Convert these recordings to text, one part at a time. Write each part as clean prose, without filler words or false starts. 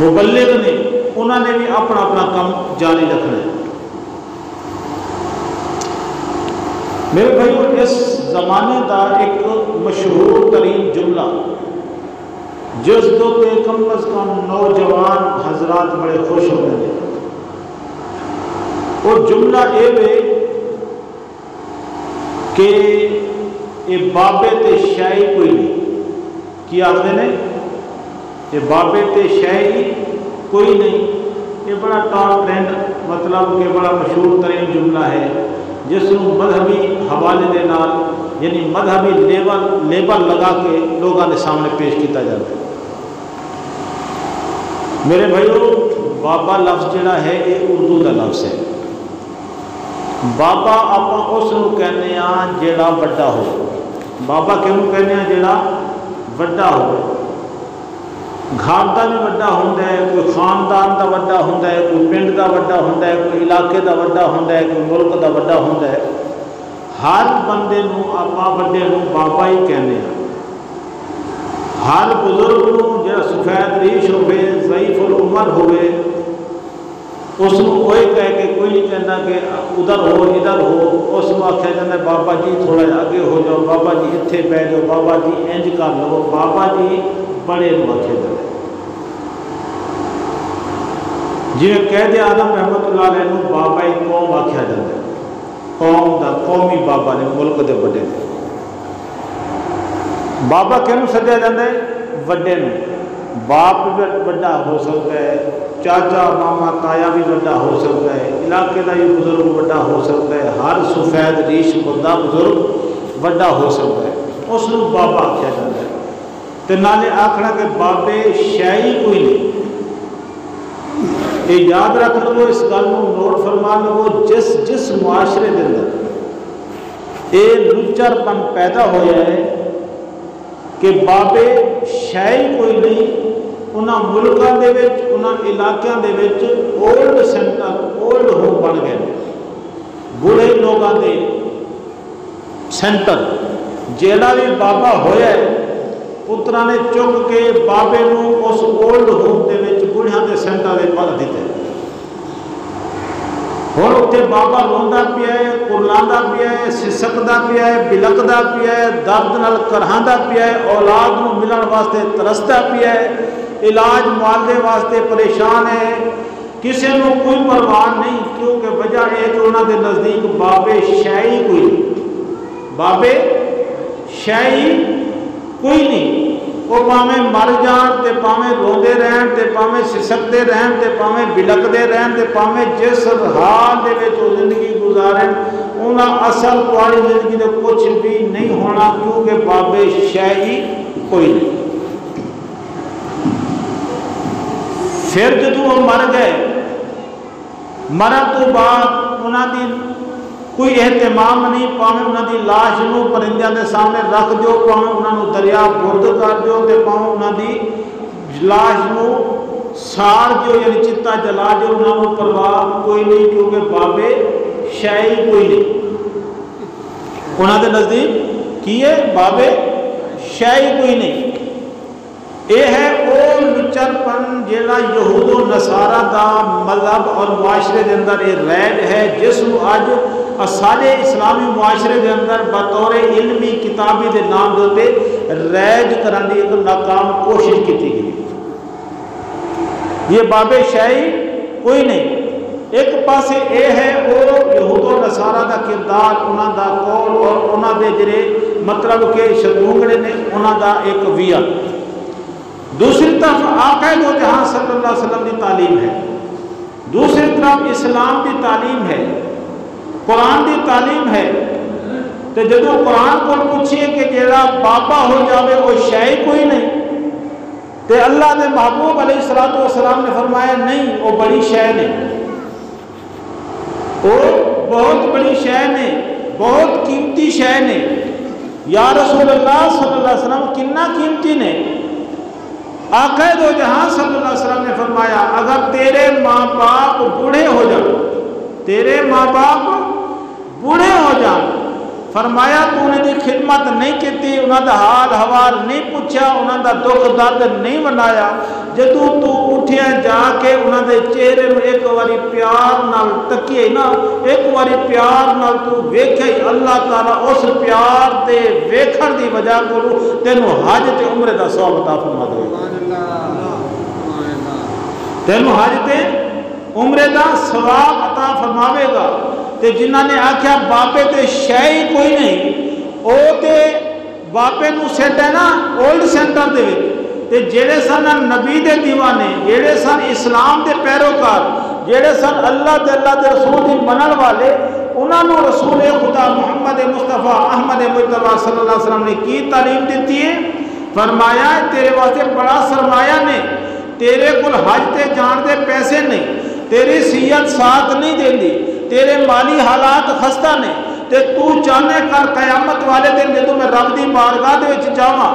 مبلغ نے انہوں نے بھی اپنا اپنا کام جاری رکھنا ہے۔ میرے بھائیو، اس زمانے کا ایک مشہور ترین جملہ جس دو تے کم از کم نوجوان حضرات بڑے خوش ہوتے ہیں، وہ جملہ یہ ہے کہ یہ بابے تے شاہی کوئی نہیں۔ کی آخر نے یہ بابے تے شاہی کوئی نہیں، یہ بڑا ٹاپ ٹرینڈ مطلب کہ بڑا مشہور ترین جملہ ہے جس کو مذہبی حوالے دے نال یعنی مذہبی لیبل لگا کے لوگوں کے سامنے پیش کیتا جاتا ہے۔ میرے بھائیو، بابا لفظ جڑا ہے یہ اردو کا لفظ ہے۔ بابا آپ اس کو کہنے ہاں جڑا بڑا ہو۔ بابا کیوں کہنے ہاں جڑا بڑا ہو؟ گھر کا بھی بڑا ہوتا ہے، کوئی خاندان کا بڑا ہوتا ہے، کوئی پنڈ کا بڑا ہوتا ہے، کوئی علاقے کا بڑا ہوتا ہے، کوئی ملک کا بڑا ہوتا ہے۔ ہر بندے نوں آپ بڑے نوں بابا ہی کہنے ہیں۔ ہر بزرگ نوں جڑا سفید ریش ہوئے، ضعیف العمر ہوئے، اس کو وہی کہہ کے کوئی نہیں کہنا کہ ادھر ہو ادھر ہو، اس کو آخیا جاتا ہے بابا جی تھوڑا جا آگے ہو جاؤ، بابا جی اتنے بہ جاؤ، بابا جی انج کر لو، بابا جی بڑے نوں آخیا جاتا ہے۔ جی قائد اعظم رحمت اللہ علیہ نوں بابا قوم آخیا جاتا ہے۔ قوم دا قومی بابا نے، ملک دے بڑے نے۔ بابا کیوں سدیا جاتا ہے؟ وڈے نوں۔ باپ بھی بڑا ہو سکتا ہے، چاچا ماما تایا بھی بڑا ہو سکتا ہے، علاقے کا بھی بزرگ بڑا ہو سکتا ہے، ہر سفید ریش بندہ بزرگ بڑا ہو سکتا ہے، اس کو بابا آخیا جاتا ہے۔ تو نالے آخنا کہ بابے شاہی کوئی نہیں۔ یہ یاد رکھ لو، اس گل کو نوٹ فرما لو، جس معاشرے کے اندر یہ لچر پن پیدا ہوا ہے کہ بابے شاہی کوئی نہیں، انہاں ملکاں دے وچ انہاں علاقیاں دے وچ اولڈ سینٹر اولڈ ہوم بن گئے، بوڑھے لوگاں دے سینٹر۔ جیڑا بھی بابا ہویا ہے پترا نے چک کے بابے نوں اس اولڈ ہوم دے وچ بوڑھیاں دے سینٹر دے پا دیتے۔ ہن اتنے بابا روندا پیا ہے، کرلاندا پیا ہے، سسکدا پیا ہے، بلکدا پیا ہے، درد نال کرہاندا پیا ہے، اولاد نوں ملن واسطے ترسدا پیا ہے، علاج معالجے واسطے پریشان ہے، کسی نو کوئی پرواہ نہیں، کیونکہ وجہ ہے کہ انہوں دے نزدیک بابے شاہی کوئی نہیں۔ بابے شاہی کوئی نہیں۔ وہ پاویں مر جان تے پاویں روندے رہن تے پاویں سسکدے رہن تے پاویں بلکدے رہن تے پاویں جس حال دے وچ وہ زندگی گزارن، انہاں اصل تہاڈی زندگی دے کچھ بھی نہیں ہونا، کیونکہ بابے شاہی کوئی نہیں۔ پھر جدوں وہ مر گئے، مرن تو بعد انہاں دی کوئی اہتمام نہیں، پاویں انہاں دی لاش نوں پرندیاں دے سامنے رکھ دیو، پاویں انہاں نوں دریا برد کر دیو، تے پاویں انہاں دی لاش نوں ساڑ دیو یعنی چتا جلا دیو، انہاں نوں پرواہ کوئی نہیں، کیونکہ بابے شاہی کوئی نہیں۔ انہاں دے نزدیک کی ہے؟ بابے شاہی کوئی نہیں۔ یہ ہے وہ لچر پن جیڑا یہود و نصارہ دا مذہب اور معاشرے دے اندر یہ ریج ہے، جس کو اج سارے اسلامی معاشرے دے اندر بطور علمی کتابی دے نام دے ریج کرن دی ایک ناکام کوشش کی گئی۔ یہ بابے شاہی کوئی نہیں۔ ایک پاسے اے ہے وہ یہود و نصارہ دا کردار، انہاں دا قول اور انہاں دے جڑے مطلب کہ شدونگڑے نے انہاں دا ایک ویہ۔ دوسری طرف آقا دو جہاں صلی اللہ علیہ وسلم کی تعلیم ہے، دوسری طرف اسلام کی تعلیم ہے، قرآن کی تعلیم ہے۔ تو جدو قرآن کو پوچھئے کہ جیڑا بابا ہو جاوے وہ شاہی کوئی نہیں، تو اللہ نے محبوب علیہ السلام نے فرمایا نہیں، وہ بڑی شے نے، وہ بہت بڑی شے نے، بہت قیمتی شے نے۔ یا رسول اللہ صلی اللہ علیہ وسلم کتنا قیمتی نے؟ آقا دو جہاں صلی اللہ علیہ وسلم نے فرمایا اگر تیرے ماں باپ بوڑھے ہو جائیں، تیرے ماں باپ بوڑھے ہو جائیں، فرمایا تو انہیں دی خدمت نہیں کیتی، انہوں دا حال حوال نہیں پوچھا، انہوں دا دکھ درد نہیں منایا، جدو تو اٹھیا دے چہرے میں ایک واری پیار نال تکیے نا، ایک واری پیار نال تو ویکھے، اللہ تعالیٰ اس پیار دے ویکھن دی وجہ کو تینوں حج تے عمرے دا ثواب عطا فرما دے گا، تینوں حج تے عمرے دا ثواب عطا فرماوے گا۔ تے جنہ نے آکھیا باپے تے شے ہی کوئی نہیں، او تے باپے نو سیٹ ہے نا اولڈ سینٹر دے وچ، تے جڑے سن نبی دے دیوانے، جڑے سن اسلام دے پیروکار، جڑے سن اللہ دے رسول دی منن والے، انہاں نو رسول خدا محمد مصطفیٰ احمد مجتبیٰ صلی اللہ علیہ وسلم نے کی تعلیم دیتی ہے؟ فرمایا تیرے واسطے بڑا سرمایہ نے، تیرے کل حج تے جان دے پیسے نہیں، تیری صحت ساتھ نہیں دیندی، تیرے مالی حالات خستہ نے، تے تو چاہنے کر قیامت والے دن جدوں میں رب دی بارگاہ دے وچ جاواں،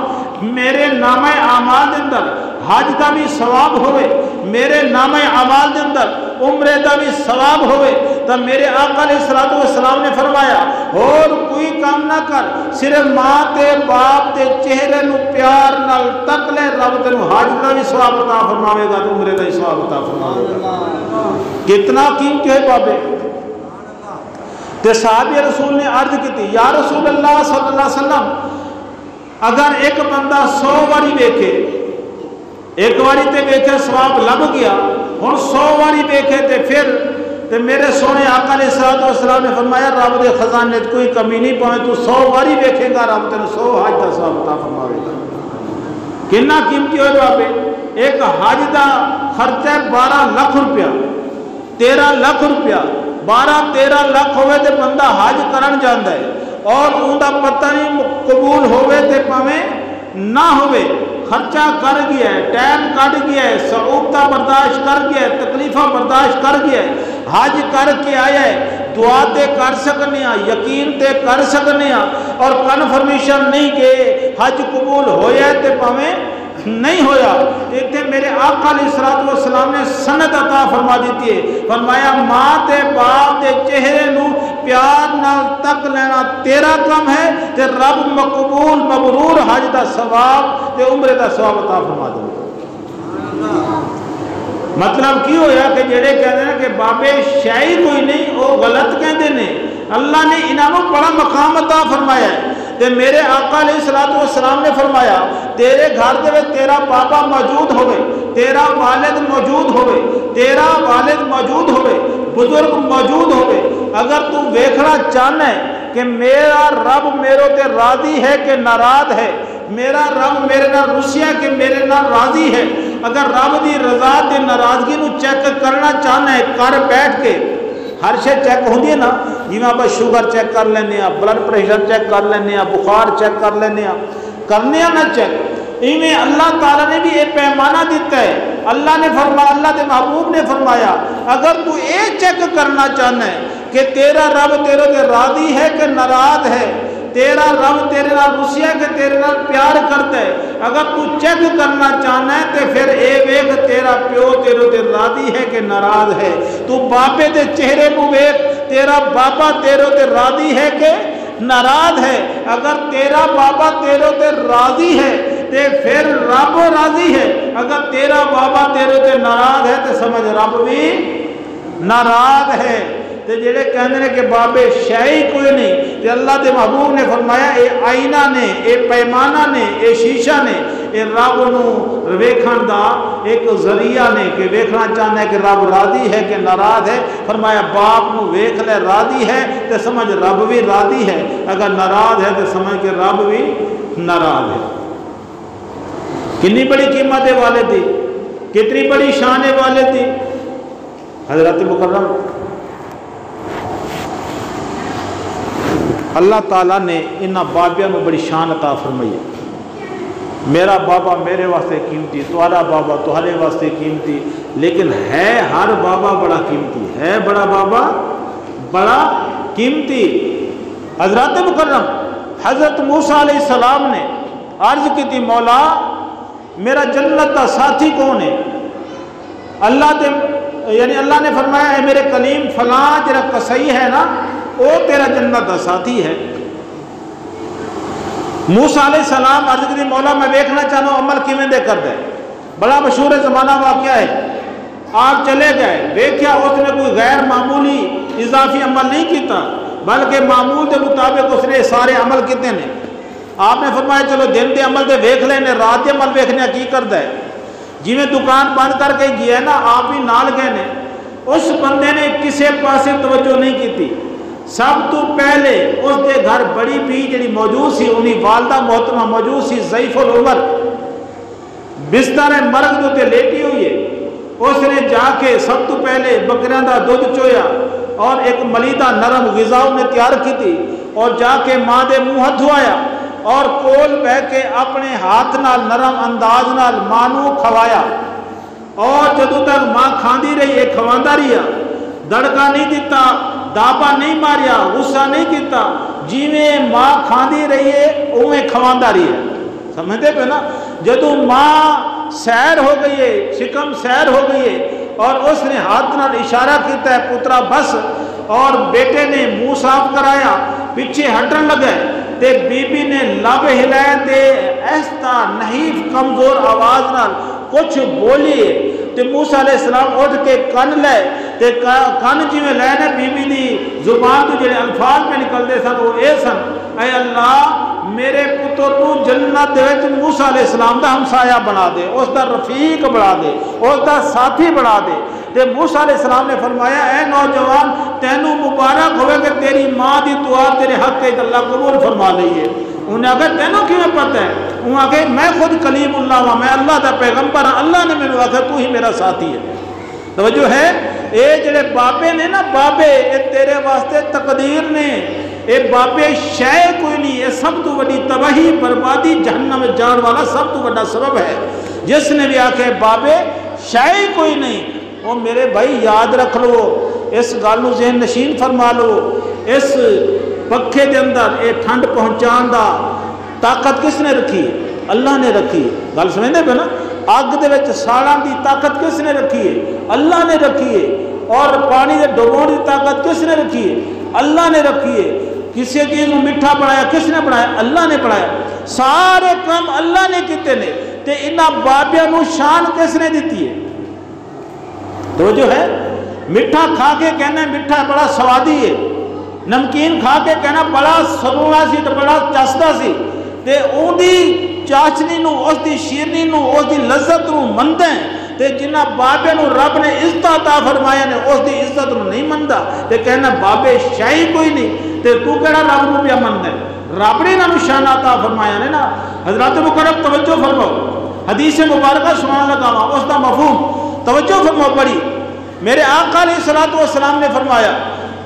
میرے نامہ اعمال دے اندر حج دا بھی ثواب ہوئے، میرے نامہ اعمال دے اندر عمرے دا بھی ثواب ہوئے، تو میرے آقا علیہ السلام نے فرمایا اور کوئی کام نہ کر، صرف ماں تے باپ تے چہرے نو پیار نال تک لے، رب تینوں حج دا بھی ثواب عطا فرماوے گا تو عمرے دا بھی ثواب عطا فرماوے گا۔ کتنا قیمتی ہے بابے۔ تے صحابی رسول نے عرض کی تھی، یا رسول اللہ صلی اللہ علیہ وسلم اگر ایک بندہ 100 واری ویکھے، ایک واری تے ویکھے ثواب لب گیا، ہن 100 واری ویکھے تے پھر تے میرے سونے آقا علیہ السلام نے فرمایا رب دے خزانے کوئی کمی نہیں پاوے، تو 100 واری ویکھے گا رب تینوں 100 حج دا ثواب عطا فرماوے گا۔ کتنا قیمتی ہوئے بابے، ایک حج دا خرچہ ہے 12 لاکھ روپیہ، 13 لاکھ روپیہ، 12-13 لاکھ ہوئے تے بندہ حج کرن جاندا ہے، اور اون دا پتہ نہیں قبول ہوئے تے پاویں نہ ہوئے، خرچہ کر گیا ہے، ٹائم کٹ گیا ہے، صعوبتہ برداشت کر گیا ہے، تکلیفہ برداشت کر گیا ہے، حج کر کے آیا ہے، دعا تے کر سکنے ہیں، یقین تے کر سکنے ہیں، اور کنفرمیشن نہیں کہ حج قبول ہویا ہے تے پاویں نہیں ہویا، اتنے میرے آقا علیہ السلام نے سند عطا فرما دیتی ہے، فرمایا ماں تے باپ تے چہرے نو پیار نال تک لینا تیرا کم ہے، تے رب مقبول مبرور حج دا ثواب تے عمرے دا ثواب عطا فرما دے۔ مطلب کی ہویا کہ جڑے کہتے ہیں کہ بابے شاہی کوئی نہیں، وہ غلط کہتے ہیں، اللہ نے انہوں بڑا مقام عطا فرمایا ہے۔ تے میرے آقا علیہ السلام نے فرمایا تیرے گھر دے وچ تیرا بابا موجود ہوئے، تیرا والد موجود ہوئے، تیرا والد موجود ہوئے، بزرگ موجود ہوئے، اگر تو ویکھنا چاہنا ہے کہ میرا رب میرے تے راضی ہے کہ ناراض ہے، میرا رب میرے نال رسیا کہ میرے نال راضی ہے، اگر رب دی رضا تے ناراضگی نو چیک کرنا چاہنا ہے، کر بیٹھ کے ہر شے چیک ہوندی ہے نا، جی میں آپ شوگر چیک کر لینے ہیں، بلڈ پریشر چیک کر لینے ہیں، بخار چیک کر لینے ہیں، کرنے ہیں نا چیک، ایویں اللہ تعالیٰ نے بھی ایک پیمانہ دیتا ہے، اللہ نے فرمایا، اللہ کے محبوب نے فرمایا اگر تو یہ چیک کرنا چاہنا ہے کہ تیرا رب تیرے تے راضی ہے کہ ناراض ہے، تیرا رب تیرے نال رسیا کہ تیرے نال پیار کرتا ہے، اگر تو چیک کرنا چاہنا ہے تو پھر اے ویکھ تیرا پیو تیرے تے راضی ہے کہ ناراض ہے، تو باپے دے چہرے کو ویکھ تیرا باپا تیرے تے راضی ہے کہ ناراض ہے، اگر تیرا بابا تیرے تے راضی ہے تے پھر رب راضی ہے، اگر تیرا بابا تیرے تے ناراض ہے تو سمجھ رب بھی ناراض ہے۔ تے جڑے کہندے نے کہ بابے شاہی کوئی نہیں، تے اللہ دے محبوب نے فرمایا اے آئینہ نے، اے پیمانہ نے، اے شیشہ نے، اے رب نو ویکھن دا ایک ذریعہ نے کہ ویکھنا چاہنا ہے کہ رب راضی ہے کہ ناراض ہے، فرمایا باپ نو ویکھ لے راضی ہے تے سمجھ رب بھی راضی ہے، اگر ناراض ہے تے سمجھ کہ رب بھی ناراض ہے۔ کتنی بڑی قیمت ہے والد دی، کتنی بڑی شان ہے والد دی۔ حضرت مکرم اللہ تعالیٰ نے انہاں بابیاں میں بڑی شان عطا فرمائی ہے، میرا بابا میرے واسطے قیمتی، تمہارا بابا تمہارے واسطے قیمتی، لیکن ہے ہر بابا بڑا قیمتی ہے، بڑا بابا بڑا قیمتی۔ حضرت مکرم حضرت موسیٰ علیہ السلام نے عرض کی تھی مولا میرا جنت کا ساتھی کون ہے؟ اللہ نے فرمایا اے میرے کلیم فلاں جرا کسائی ہے نا وہ تیرا جنت کا ساتھی ہے۔ موسیٰ علیہ السلام عرض کی مولا میں دیکھنا چاہتا ہوں عمل کیویں دے کر دے، بڑا مشہور زمانہ واقعہ ہے۔ آپ چلے گئے، دیکھا اس نے کوئی غیر معمولی اضافی عمل نہیں کیتا، بلکہ معمول کے مطابق اس نے سارے عمل کیتے ہیں۔ آپ نے فرمایا چلو دن کے عمل دے ویکھ لینے، رات کے عمل ویکھنے کی کرتا ہے؟ جی میں دکان بند کر کے گیا نا، آپ بھی نال گئے نے، اس بندے نے کسی پاسے توجہ نہیں کی تھی۔ سب تو پہلے اس دے گھر بڑی بھی جڑی موجود سی، انہی والدہ محترمہ موجود سی، ضعیف العمر، بستر مرگ جو تے لیٹی ہوئی ہے۔ اس نے جا کے سب تو پہلے بکریاں دا دودھ چویا اور ایک ملیدہ نرم غذا نے تیار کی تھی، اور جا کے ماں دے منہ ہاتھ دھوایا اور کول بہ کے اپنے ہاتھ نال نرم انداز نال ماں نو کھوایا، اور جدوں تک ماں کھاندی رہی ہے کھواندا رہیا، دڑکا نہیں دیتا، دابا نہیں ماریا، غصہ نہیں کیتا، جیویں ماں کھاندی رہی ہے اویں کھواندا رہی ہے۔ سمجھتے پہ نا؟ جدوں ماں سیر ہو گئی ہے، شکم سیر ہو گئی ہے، اور اس نے ہاتھ نال اشارہ کیتا ہے پترا بس، اور بیٹے نے منہ صاف کرایا، پیچھے ہٹن لگا، تے بی بی نے لب ہلائے تے ایستا نحیف کمزور آواز نال کچھ بولی، تے موسیٰ علیہ السلام اٹھ کے کن لے، تے کن جی میں لے نے بی بی دی زبان تو جڑے الفاظ میں نکل دے سن وہ اے سن، اے اللہ میرے پتر نو جنت دے وچ موسیٰ علیہ السلام دا ہمسایہ بنا دے، اس دا رفیق بنا دے، اس دا ساتھی بنا دے۔ تے موسیٰ علیہ السلام نے فرمایا اے نوجوان تینوں مبارک ہوئے کہ تیری ماں دی دعا تیرے حق کے اللہ قبول فرما لئی ہے۔ انہیں آگے تینوں کیوں پتہ ہے؟ انہیں آگے میں خود کلیم اللہ ہوں، میں اللہ دا پیغمبر ہوں، اللہ نے میرے آگے تو ہی میرا ساتھی ہے۔ توجہ ہے؟ اے جڑے بابے نے نا، بابے اے تیرے واسطے تقدیر نے، اے بابے شے کوئی نہیں، اے سب تو بڑی تباہی بربادی جہنم میں جان والا سب تو بڑا سبب ہے۔ جس نے بھی آکے بابے شے کوئی نہیں، وہ میرے بھائی یاد رکھ لو، اس گل نو ذہن نشین فرما لو، اس پکھے دے اندر اے ٹھنڈ پہنچان دا طاقت کس نے رکھی؟ اللہ نے رکھی۔ گل سمجھتے پہ نا؟ اگ دے وچ ساڑن دی طاقت کس نے رکھی ہے؟ اللہ نے رکھی ہے۔ اور پانی دے ڈبون دی طاقت کس نے رکھی ہے؟ اللہ نے رکھی ہے۔ کسی چیز کو میٹھا بنایا کس نے بنایا؟ اللہ نے بنایا۔ سارے کام اللہ نے کیتے نے، تے انہاں بابیاں نو شان کس نے دیتی ہے؟ تو جو ہے میٹھا کھا کے کہنا میٹھا بڑا سوادی ہے، نمکین کھا کے کہنا بڑا سرونا سی تو بڑا چستا سی، تے اون دی چاشنی نو، اس دی شیرنی نو، اس دی لذت نو مندیں، تے جنہ بابے نو رب نے عزت عطا فرمایا نے اس دی عزت نو نہیں مندا، تے کہنا بابے شاہی کوئی نہیں، تے تو کہڑا رب نو پیا مندے؟ رب نے نام شان عطا فرمایا نے نا۔ حضرات مکرم توجہ فرماؤ، حدیث مبارکہ سنان لگا ہوں، اس دا مفہوم توجہ فرماؤ بڑی۔ میرے آقا علیہ الصلوۃ والسلام نے فرمایا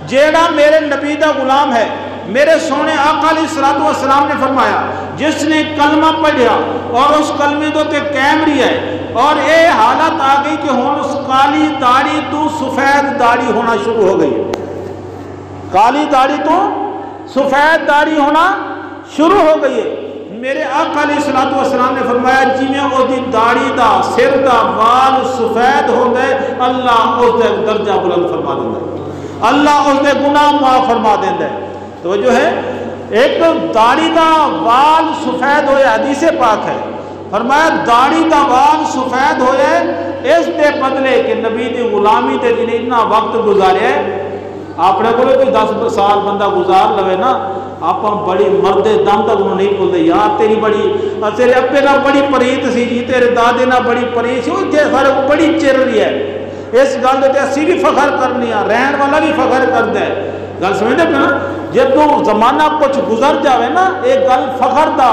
جیڑا میرے نبی دا غلام ہے، میرے سونے آقا علیہ الصلوۃ والسلام نے فرمایا جس نے کلمہ پڑھیا اور اس کلمے دو تے قائم رہیا ہے، اور اے حالت آ گئی کہ ہن اس کالی داڑھی تو سفید داڑھی ہونا شروع ہو گئی، کالی داڑھی تو سفید داڑھی ہونا شروع ہو گئی ہے۔ میرے آقا علیہ الصلوۃ والسلام نے فرمایا جی میں او دی داڑھی دا سر دا وال سفید ہوندا ہے، اللہ اس دا درجہ بلند فرما دیندا ہے، اللہ اس دے گناہ معاف فرما دیندا ہے۔ تو جو ہے ایک داڑھی دا وال سفید ہویا، حدیث پاک ہے، فرمایا داڑھی دا وال سفید ہویا ہے اس دے بدلے کہ نبی دی غلامی تے جنہیں اتنا وقت گزاریا ہے، اپنے کو کوئی 10 سال بندہ گزار لوے نا، آپ بڑی مرد دم تک انہوں نہیں بولتے یار تیری بڑی، تیرے ابے نہ بڑی پریت سی جی، تیرے دادے نہ بڑی پریت سی، وہ سارے کو بڑی چر رہی ہے۔ اس گل دے اسی بھی فخر کرنی ہے، رہن والا بھی فخر کرتا ہے۔ گل سمجھتے پہ نا؟ جب تو زمانہ کچھ گزر جاوے نا، ایک گل فخر دا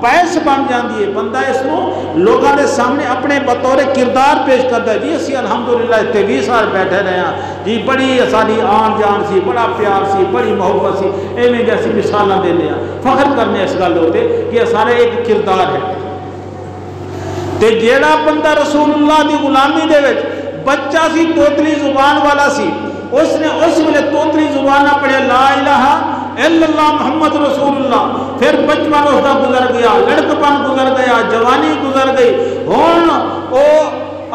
باعث بن جاندی ہے، بندہ اس کو لوگوں کے سامنے اپنے بطور کردار پیش کرتا ہے، جی اسی الحمدللہ 23 سال بیٹھے رہے ہیں جی، بڑی ساری آن جان سی، بڑا پیار سی، بڑی محبت سی، ایویں جیسی مثالاں دینے ہیں، فخر کرنے اس گل ہوتے کہ یہ سارے ایک کردار ہے۔ تے جیڑا بندہ رسول اللہ دی غلامی دے وچ بچہ سی، توتلی زبان والا سی، اس نے اس ویلے توتلی زبان پڑھے لا الہ الا اللہ محمد رسول اللہ، پھر بچپن اس کا گزر گیا، لڑکپن گزر گیا، جوانی گزر گئی، ہن او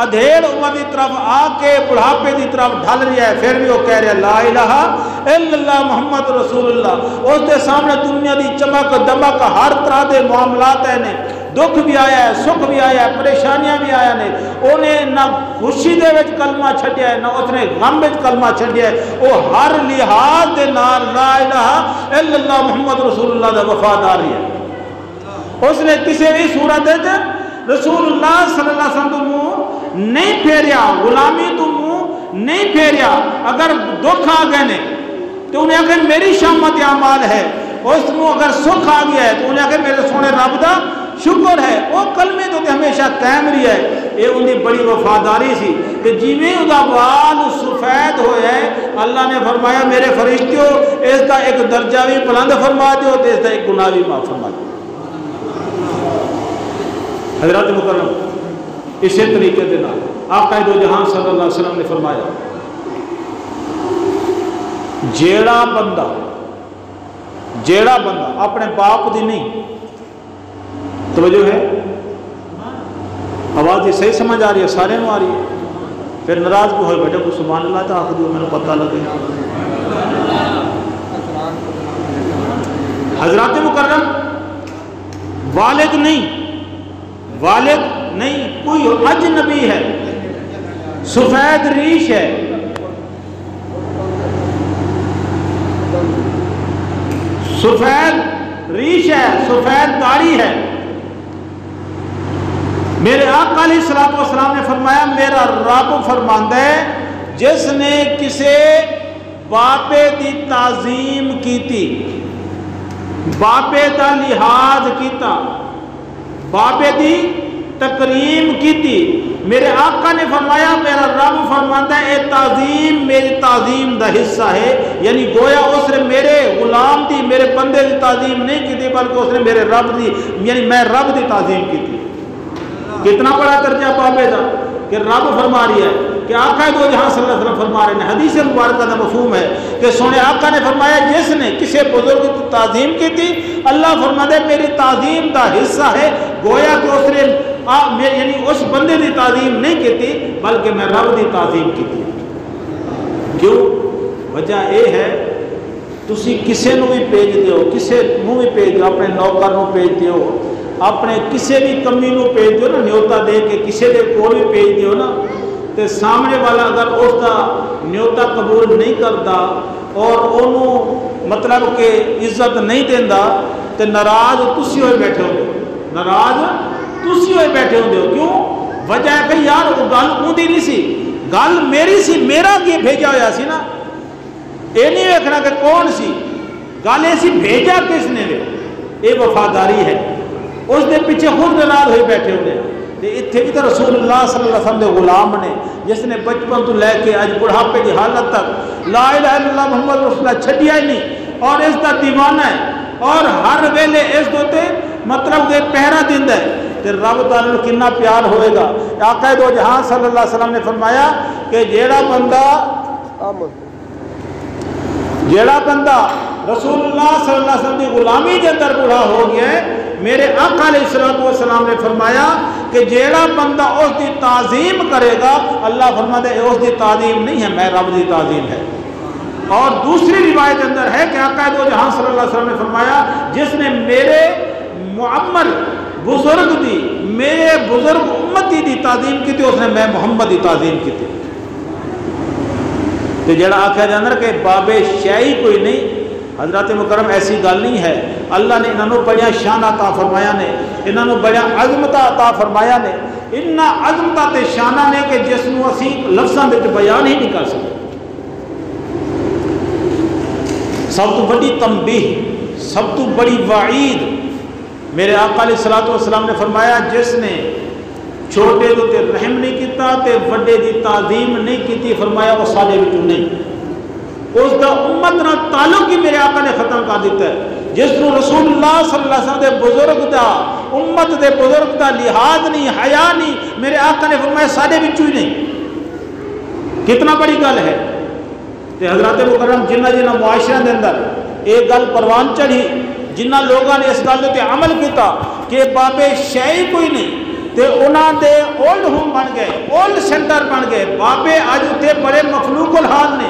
ادھیڑ عمر کی طرف آ کے بڑھاپے کی طرف ڈھل رہا ہے، پھر بھی وہ کہہ رہا ہے لا الہ الا اللہ محمد رسول اللہ۔ اس کے سامنے دنیا کی چمک دمک ہر طرح کے معاملات ہیں، دکھ بھی آیا ہے، سکھ بھی آیا ہے، پریشانیاں بھی آیا نے، انہیں نہ خوشی دے وچ کلمہ چھڈیا ہے نہ اس نے غم وچ کلمہ چھڈیا ہے، وہ ہر لحاظ دے نال لا الہ الا اللہ محمد رسول اللہ دا وفادار ہے۔ اس نے کسی بھی صورت رسول اللہ صلی اللہ علیہ وسلم تو منہ نہیں پھیریا، غلامی تو منہ نہیں پھیریا۔ اگر دکھ آ گئے نے تو انہیں آخر میری شامت اعمال ہے، اس کو اگر سکھ آ گیا ہے تو انہیں آخر میرے سونے رب دا شکر ہے۔ وہ کلمے تو ہمیشہ قائم رہی ہے۔ یہ ان کی بڑی وفاداری سی کہ جیویں ادا بال سفید ہوئے ہے، اللہ نے فرمایا میرے فرشتیوں اس کا ایک درجہ بھی بلند فرما دیو تو اس کا ایک گناہ بھی معاف فرما دیو۔ حضرات مکرم، اسی طریقے کے آقا دو جہان صلی اللہ علیہ وسلم نے فرمایا جیڑا بندہ اپنے باپ دی نہیں، توجہ ہے، آواز یہ صحیح سمجھ آ رہی ہے، سارے نو آ رہی ہے، پھر ناراض کو ہوئے بیٹھے کو سبحان اللہ تو آخر دیو میں نے پتہ لگے۔ حضرات مکرم، والد نہیں، کوئی اجنبی ہے، سفید ریش ہے، سفید داڑھی ہے، میرے آقا علیہ الصلوۃ والسلام نے فرمایا میرا رب فرماندا ہے جس نے کسے باپے دی تعظیم کیتی، باپے دا لحاظ کیتا، باپے دی تکریم کیتی، میرے آقا نے فرمایا میرا رب فرماندا ہے اے تعظیم میری تعظیم دا حصہ ہے، یعنی گویا اس نے میرے غلام دی، میرے بندے دی تعظیم نہیں کیتی بلکہ اس نے میرے رب دی، یعنی میں رب دی تعظیم کیتی۔ کتنا بڑا درجہ بابے دا کہ رب فرما رہی ہے کہ آقا دو جہاں صلی اللہ علیہ وسلم فرما رہے ہیں، حدیث مبارکہ کا مفہوم ہے کہ سونے آقا نے فرمایا جس نے کسی بزرگ کی تعظیم کی تھی اللہ فرماتا ہے میری تعظیم دا حصہ ہے، گویا کہ اس نے یعنی اس بندے دی تعظیم نہیں کی تھی بلکہ میں رب دی تعظیم کی تھی۔ کیوں؟ وجہ یہ ہے تسی کسے نو بھی بھیج دیو، کسے نو بھی بھیج دیو، اپنے نوکر نو بھیج دیو، اپنے کسے بھی کمی نو بھیج دیو نا، نیوتا دے کے کسے دے کول بھی بھیج دیو نا، تے سامنے والا اگر اس کا نیوتا قبول نہیں کرتا اور انہوں مطلب کہ عزت نہیں دینا تے ناراض تسی ہوئے بیٹھے ہو، کیوں؟ وجہ ہے کہ یار وہ گل اُندی نہیں سی، گل میری سی، میرا کی بھیجا ہویا سی نا، یہ نہیں دیکھنا کہ کون سی گل ایسی بھیجا کس نے، یہ وفاداری ہے، اس دے پیچھے خود ناراض ہوئے بیٹھے ہوئے ہیں۔ اتنے بھی تو رسول اللہ صلی اللہ علیہ وسلم دے غلام نے جس نے بچپن تو لے کے اج بڑھاپے کی حالت تک لا الہ الا اللہ محمد رسول اللہ چھڈیا ہی نہیں اور اس کا دیوانہ ہے اور ہر ویلے اس دوتے مطلب کہ پہرا دیندا ہے، تے رب تعالی کتنا پیار ہوئے گا۔ آقا دو جہاں صلی اللہ علیہ وسلم نے فرمایا کہ جیڑا بندہ رسول اللہ صلی اللہ علیہ وسلم کی غلامی کے اندر بوڑھا ہو گیا ہے، میرے آقا علیہ الصلوۃ والسلام نے فرمایا کہ جیڑا بندہ اس کی تعظیم کرے گا اللہ فرماتا ہے اس کی تعظیم نہیں ہے، میں رب کی تعظیم ہے۔ اور دوسری روایت اندر ہے کہ آقا دو جہاں صلی اللہ علیہ وسلم نے فرمایا جس نے میرے معمر بزرگ دی، میرے بزرگ امتی دی تعظیم کی تھی اس نے میں محمد دی تعظیم کی تھی۔ تو جڑا آخیا جاندر کہ بابے شیعی کوئی نہیں، حضرات مکرم ایسی گل نہیں ہے، اللہ نے انہوں بڑیا شان عطا فرمایا نے، انہوں بڑیا عظمت عطا فرمایا نے، انہا عظمت تے شانہ نے کہ جس نو اسی لفظاں دے بیان ہی نہیں کر سکتے۔ سب تو بڑی تنبیہ، سب تو بڑی وعید میرے آقا علیہ الصلوۃ والسلام نے فرمایا جس نے چھوٹے تو تے رحم نہیں کیتا تے وڈے دی تعظیم نہیں کیتی، فرمایا وہ سارے وچوں نہیں، اس کا امت نہ تعلق ہی میرے آقا نے ختم کر دیتا ہے۔ جس کو رسول اللہ صلی اللہ علیہ وسلم دے بزرگ دا امت دے بزرگ دا لحاظ نہیں، حیا نہیں، میرے آقا نے فرمایا سارے وچوں ہی نہیں۔ کتنا بڑی گل ہے۔ تے حضرات مکرم جنہ معاشرے دے اندر ایک گل پروان چڑھی، جنہ لوگوں نے اس گل تے عمل کیتا کہ بابے شیعی کوئی نہیں تے انہاں دے اولڈ ہوم بن گئے، اولڈ سینٹر بن گئے، بابے اج اتنے بڑے مخلوق الحال نے،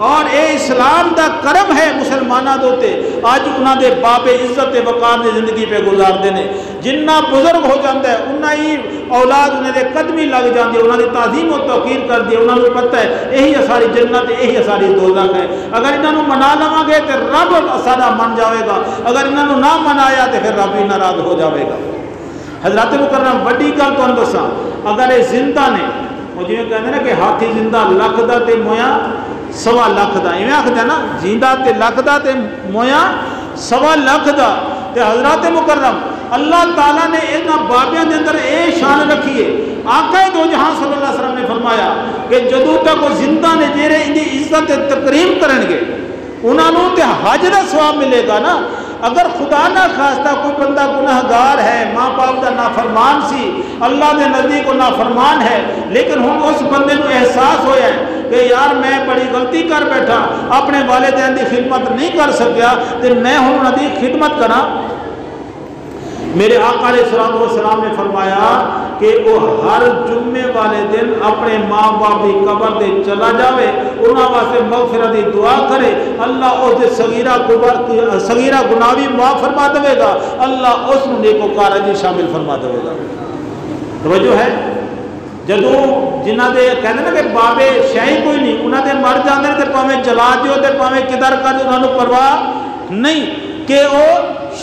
اور اے اسلام دا کرم ہے مسلمانہ دوتے آج انہاں دے بابے عزت وقار نے زندگی پہ گزار دینے۔ جنہ بزرگ ہو جاتا ہے انہاں ہی اولاد انہیں دے قدمی لگ جاندی ہے، انہاں دی تعظیم و توقیر کر دی، انہاں کو پتہ ہے یہی ساری جنت ہے، یہی ساری دوزخ ہے۔ اگر انہاں نو منا لواں گے تے رب سارا من جاوے گا، اگر انہاں نو نہ منایا تے پھر رب بھی ناراض ہو جاوے گا۔ حضرات مکرم وڈی گل تانوں دساں، اگر یہ زندہ نے وہ جویں کہندے نا کہ ہاتھی زندہ لکھ دا تے مویا سوا لکھ دا، ایویں آکھدے نا زندہ تے لکھ دا تے مویا سوا لکھ دا۔ تے حضرات مکرم اللہ تعالیٰ نے انہاں بابیاں دے اندر اے شان رکھی ہے، آقا دو جہاں صلی اللہ علیہ وسلم نے فرمایا کہ جدوں تک وہ زندہ نے جیرے ان دی عزت تے تکریم کرن گے انہاں نوں تے حج دا ثواب ملے گا نا۔ اگر خدا نہ خواستہ کوئی بندہ گناہگار ہے، ماں باپ کا نافرمان سی، اللہ دے نزدیک کو نافرمان ہے، لیکن ہن اس بندے کو احساس ہویا ہے کہ یار میں بڑی غلطی کر بیٹھا، اپنے والدین دی خدمت نہیں کر سکیا تے میں ہن انہاں دی خدمت کراں۔ میرے آقا علیہ الصلوۃ والسلام نے فرمایا کہ وہ ہر جمعے والے دن اپنے ماں باپ کی قبر تے چلا جاوے، انہاں واسطے مغفرت دی دعا کرے، اللہ اس دے صغیرہ گناہ بھی معاف فرما دے گا، اللہ اس کو نیکوکار جی شامل فرما دے گا۔ توجہ ہے جدوں جنہ دے کہندے نا کہ بابے شے کوئی نہیں، انہاں دے مر جاندے تے پاویں جلا دیو تے پاویں کدھر کر دیو، انہاں نوں پرواہ نہیں کہ وہ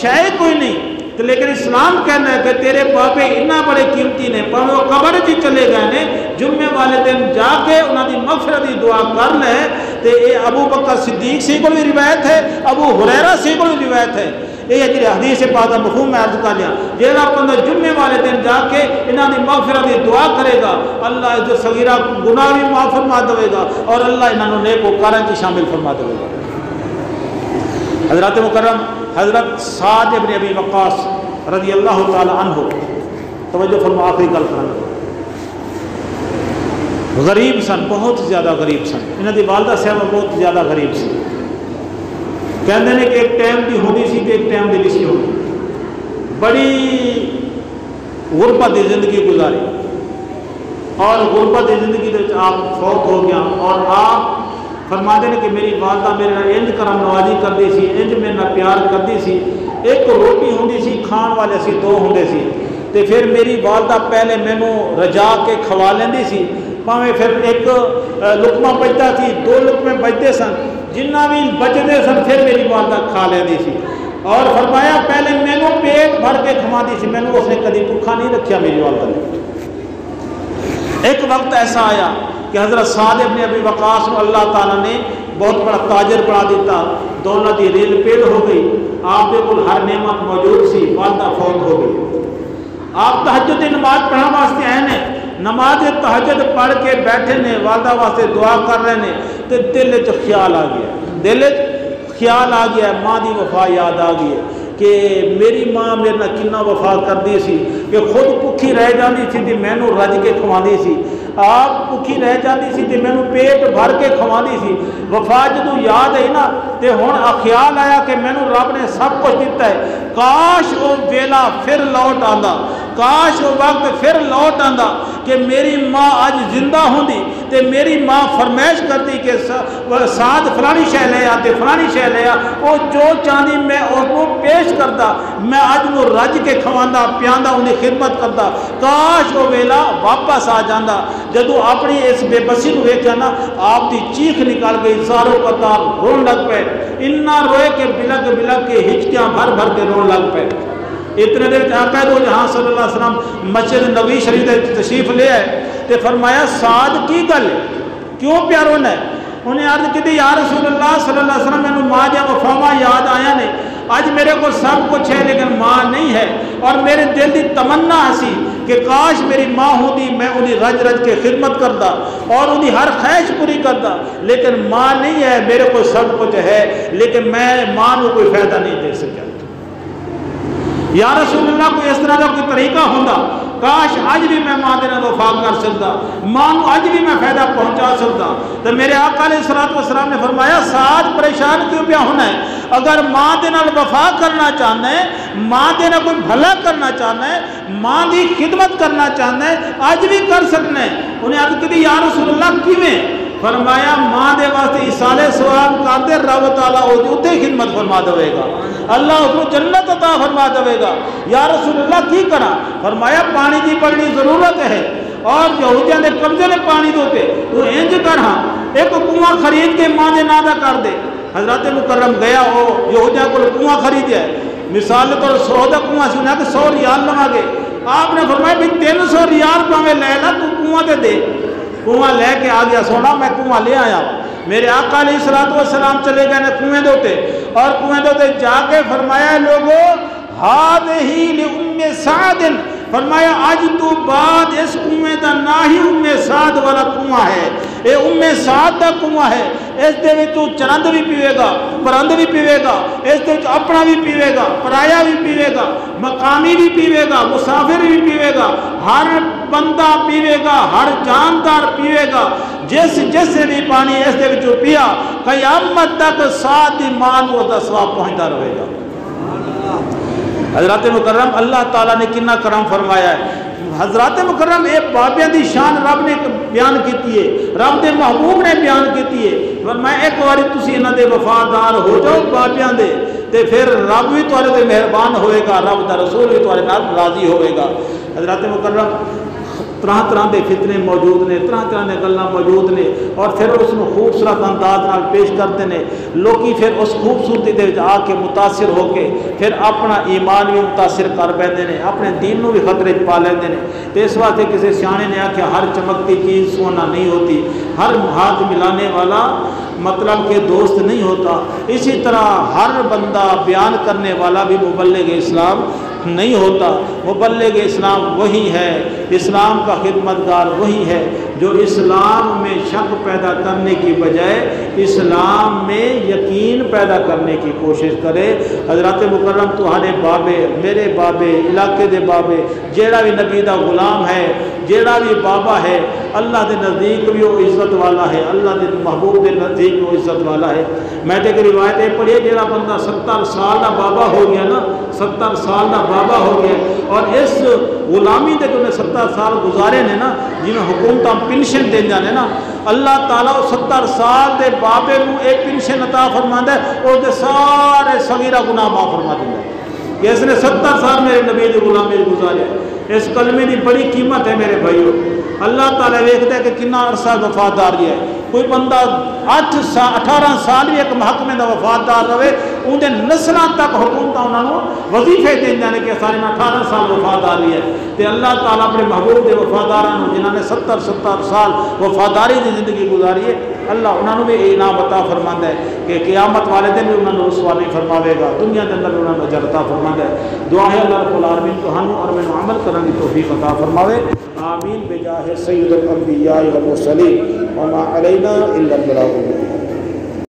شے کوئی نہیں، لیکن اسلام کہنا ہے کہ تیرے بابے اتنا بڑے قیمتی نے، پاویں وہ قبر جی چلے گئے نے، جمعے والے دن جا کے انہاں دی مغفرت دی دعا کر لے۔ تے اے ابو بکر صدیق سے کو بھی روایت ہے، ابو ہریرہ سے کو بھی روایت ہے، یہ جڑی حدیث پاک مفہوم میں عرض کر لیا، جیڑا بندہ جمعے والے دن جا کے انہاں دی مغفرت دی دعا کرے گا اللہ اس دے صغیرہ گناہ بھی معاف فرما دے گا اور اللہ انہاں نوں نیک وکاراں وچ شامل فرما دے گا۔ حضرات مکرم حضرت سعد ابن ابی وقاص رضی اللہ تعالی عنہ، توجہ فرما آخری گل کرنا، غریب سن، بہت زیادہ غریب سن، انہاں دی والدہ صاحبہ بہت زیادہ غریب سی، کہندے نے کہ ایک ٹائم دی ہوندی سی تے ایک ٹائم دی نہیں سی ہوندی، بڑی غربت دی زندگی گزاری اور غربت دی زندگی دے آپ فوت ہو گیا اور آپ فرماتے ہیں کہ میری والدہ میرے نال انج کرم نوازی کردی سی، انج میرے نال پیار کردی سی، ایک روٹی ہوندی سی کھان والے سی دو ہوندے سی تے پھر میری والدہ پہلے مینوں رجا کے کھوا لیندی سی، پاویں پھر ایک لقمہ بچتا سی، دو لقمے بچتے سن، جنہ بھی بچتے سن پھر میری والدہ کھا لیندی سی، اور فرمایا پہلے مینوں پیٹ بھر کے کھواندی سی، مینوں اس نے کبھی بھوکا نہیں رکھیا میری والدہ نے۔ ایک وقت ایسا آیا کہ حضرت سعد ابن ابی وقاص کو اللہ تعالیٰ نے بہت بڑا تاجر بنا دیتا، دولت دی ریل پیل ہو گئی، آپ کے کل ہر نعمت موجود سی، والدہ فوت ہو گئی، آپ تہجد دی نماز پڑھنے واسطے آئے نے، نماز تہجد پڑھ کے بیٹھے نے، والدہ واسطے دعا کر رہے نے، تو دل وچ خیال آ گیا، دل وچ خیال آ گیا، ماں دی وفا یاد آ گئی کہ میری ماں میرے نال کنا وفا کردی سی کہ خود بھوکی رہ جاندی سی تے مینوں رج کے کھواندی سی، آپ بھوکی رہ جاندی سی تے مینوں پیٹ بھر کے کھواندی سی، وفا جدوں یاد آئی نا تے ہن خیال آیا کہ مینوں رب نے سب کچھ دیتا ہے، کاش وہ ویلا پھر لوٹ آندا، کاش وہ وقت پھر لوٹ آندا کہ میری ماں اج زندہ ہوندی تے میری ماں فرمائش کرتی کہ سعد فلانی شے لے آ تے فلانی شے لے آ، وہ جو چاندی میں اس کو پیش کرتا، میں اج وہ رج کے کھواندا پیاندا انہیں خدمت کرتا، کاش وہ ویلا واپس آ جاندا۔ جدو اپنی اس بے بسی کو ویکھیا نا آپ دی چیخ نکل گئی، ساروں قطار رون لگ پے، اتنا روئے کہ بلک بلک کے ہچکیاں بھر بھر کے رون لگ پے۔ اتنے دیر آقا دو جہاں صلی اللہ علیہ وسلم مسجد نبوی شریف تشریف لے آئے تے فرمایا سعد کی گل ہے کیوں پیار ہونا ہے؟ انہیں عرض کی یا رسول اللہ صلی اللہ علیہ وسلم میں ماں جا وفاما یاد آیا نے، آج میرے کو سب کچھ ہے لیکن ماں نہیں ہے، اور میرے دل کی تمنا سی کہ کاش میری ماں ہوتی میں انہیں رج رج کے خدمت کرتا اور انہیں ہر خواہش پوری کرتا، لیکن ماں نہیں ہے، میرے کو سب کچھ ہے لیکن میں ماں کو کوئی فائدہ نہیں دے سکتا۔ یا رسول اللہ کوئی اس طرح کا کوئی طریقہ ہوتا، کاش اج بھی میں ماں دینا وفا کر سکتا، ماں کو اج بھی میں فائدہ پہنچا سکتا۔ تو میرے آقا علیہ الصلوۃ والسلام نے فرمایا سعد پریشان کیوں پیا ہونا ہے؟ اگر ماں دے نال وفا کرنا چاہنا ہے، ماں دے نال کوئی بھلا کرنا چاہنا ہے، ماں دی خدمت کرنا چاہنا ہے، اج بھی کر سکنا ہے۔ انہیں عرض کی یا رسول اللہ کیویں؟ فرمایا ماں دے واسطے ایصال ثواب کر دے رب تعالیٰ اوتے خدمت فرما دے گا اللہ اس کو جنت عطا فرما دے گا یا رسول اللہ کی کرا فرمایا پانی کی بڑی ضرورت ہے اور یہودیاں دے قبضے نے پانی دوتے تو انج کر ہاں ایک کنواں خرید کے ماں دے نادا کر دے حضرت مکرم گیا وہ یہودیاں کو کنواں خریدیا ہے مثال تو 100 دا کنواں سی انہیں کہ 100 ریال لگا گے آپ نے فرمایا بھی 300 ریال پاوے لے لا تو کنواں تے دے کنواں لے کے آ گیا سونا میں کنواں لے آیا میرے آقا علیہ الصلوۃ والسلام چلے گئے نے کنویں دوتے اور کنویں دوتے جا کے فرمایا لوگو ہذہ لام سعد فرمایا آج تو بعد اس کنویں دا نہ ہی ام سعد والا کنواں ہے اے ام سعد دا کنواں ہے اس دے وچ تو چرند بھی پیوے گا پرند بھی پیوے گا اس دے وچ اپنا بھی پیوے گا پرایا بھی پیوے گا مقامی بھی پیوے گا مسافر بھی پیوے گا ہر بندہ پیوے گا ہر جاندار پیوے گا جس نے بھی پانی اس دے وچوں پیا قیامت تک سعد دی مان وہ دا ثواب پہنچتا رہے گا حضرت مکرم اللہ تعالیٰ نے کنا کرم فرمایا ہے حضرت مکرم ایک بابیاں دی شان رب نے بیان کیتی ہے رب دے محبوب نے بیان کیتی ہے فرمایا ایک باری تسی انہاں دے وفادار ہو جاؤ بابیاں دے تے پھر رب بھی تواڈے تے مہربان ہوئے گا رب دا رسول بھی تواڈے نال راضی ہوئے گا حضرت مکرم طرح طرح دے فتنے موجود نے طرح طرح دے گلاں موجود نے اور پھر اس کو خوبصورت انداز نال پیش کرتے ہیں لوکی پھر اس خوبصورتی دے آ کے متاثر ہو کے پھر اپنا ایمان بھی متاثر کر بیندے نے اپنے دین نو بھی خطرے پا لیندے نے تے اس واسطے کسی سیانے نے آکھیا ہر چمکتی چیز سونا نہیں ہوتی ہر ہاتھ ملانے والا مطلب کہ دوست نہیں ہوتا اسی طرح ہر بندہ بیان کرنے والا بھی مبلغ اسلام نہیں ہوتا مبلغ اسلام وہی ہے اسلام کا خدمتگار وہی ہے جو اسلام میں شک پیدا کرنے کی بجائے اسلام میں یقین پیدا کرنے کی کوشش کرے حضرت مکرم تہاڈے بابے میرے بابے علاقے دے بابے جیڑا بھی نبی دا غلام ہے جیڑا بھی بابا ہے اللہ دے نزدیک بھی وہ عزت والا ہے اللہ دے محبوب دے نزدیک بھی وہ عزت والا ہے میں تے ایک روایت پڑھی جیڑا بندہ 70 سال دا بابا ہو گیا نا 70 سال دا بابا ہو گیا اور اس غلامی دے جو 70 سال گزارے نے نا جنہیں حکومتاں پنشن دے جانے نا اللہ تعالیٰ 70 سال دے بابے نو ایک پنشن عطا فرماندا ہے اور دے سارے صغیرہ گناہ معاف فرما دیندا ہے کہ اس نے 70 سال میرے نبی دی غلامی گزارے اس کلمے دی بڑی قیمت ہے میرے بھائیو اللہ تعالیٰ ویکھدا ہے کہ کتنا عرصہ وفادار ہے کوئی بندہ 18 سال بھی ایک محکمے دا وفادار رہے ان دے نسلاں تک حکومتاں انہاں نوں وظیفے دیندیاں نے کہ سارے 18 سال وفاداری ہے تے اللہ تعالیٰ اپنے محبوب دے وفاداراں نوں جنہاں نے 70 سال وفاداری دی زندگی گزاری ہے اللہ انہاں نوں بھی انعام عطا فرماندا ہے کہ قیامت والے دن بھی انہاں نوں رسوا نہیں فرماوے گا دنیا دے اندر بھی انہاں نوں اجر عطا فرماندا ہے دعا ہے اللہ رب العالمین تہانوں اور میں عمل کرن دی توفیق عطا فرماوے آمین بجاہ سید الانبیاء والمرسلین وما علینا الا البلاغ